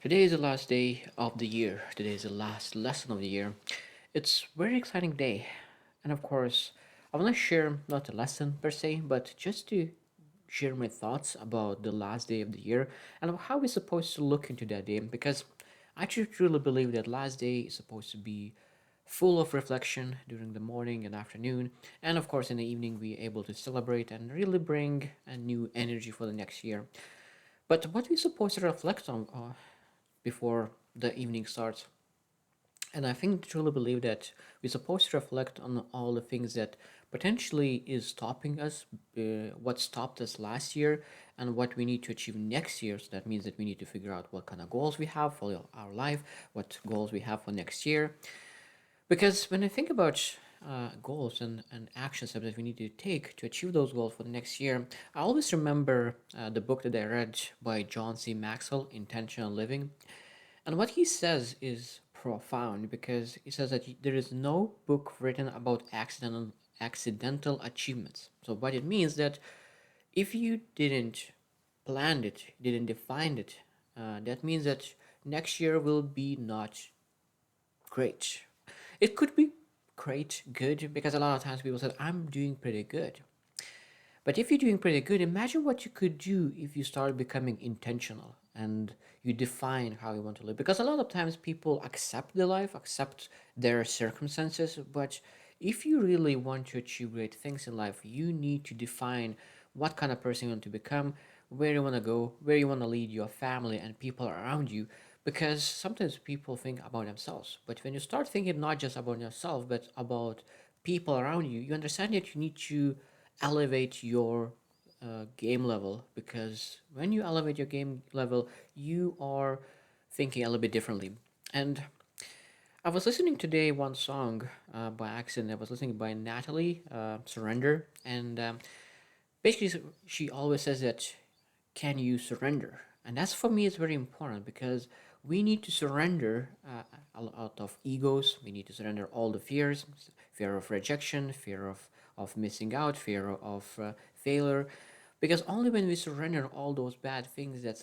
Today is the last day of the year. Today is the last lesson of the year. It's a very exciting day. And of course, I want to share not a lesson per se, but just to share my thoughts about the last day of the year and how we're supposed to look into that day because I truly believe that last day is supposed to be full of reflection during the morning and afternoon, and of course in the evening we're able to celebrate and really bring a new energy for the next year. But what we're supposed to reflect on before the evening starts. And I think truly believe that we're supposed to reflect on all the things that potentially is stopping us, what stopped us last year, and what we need to achieve next year. So that means that we need to figure out what kind of goals we have for our life, what goals we have for next year. Because when I think about goals and action steps that we need to take to achieve those goals for the next year, I always remember the book that I read by John C. Maxwell, Intentional Living. And what he says is profound because he says that there is no book written about accidental achievements. So what it means that if you didn't plan it, didn't define it, that means that next year will be not great. It could be great, good, because a lot of times people say, I'm doing pretty good. But if you're doing pretty good, imagine what you could do if you start becoming intentional and you define how you want to live. Because a lot of times people accept their life, accept their circumstances, but if you really want to achieve great things in life, you need to define what kind of person you want to become, where you want to go, where you want to lead your family and people around you. Because sometimes people think about themselves, but when you start thinking not just about yourself, but about people around you, you understand that you need to elevate your game level because when you elevate your game level, you are thinking a little bit differently. And I was listening today one song by accident. I was listening by Natalie Surrender, and basically she always says that can you surrender? And that's for me is very important because we need to surrender out of egos. We need to surrender all the fears, fear of rejection, fear of missing out, fear of failure. Because only when we surrender all those bad things that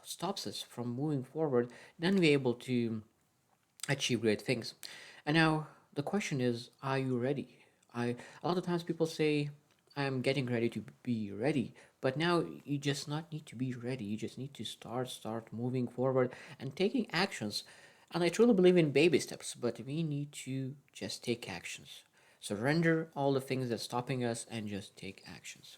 stops us from moving forward, then we're able to achieve great things. And now the question is, are you ready? A lot of times people say, I'm getting ready to be ready. But now you just not need to be ready. You just need to start moving forward and taking actions. And I truly believe in baby steps, but we need to just take actions. Surrender all the things that's stopping us and just take actions.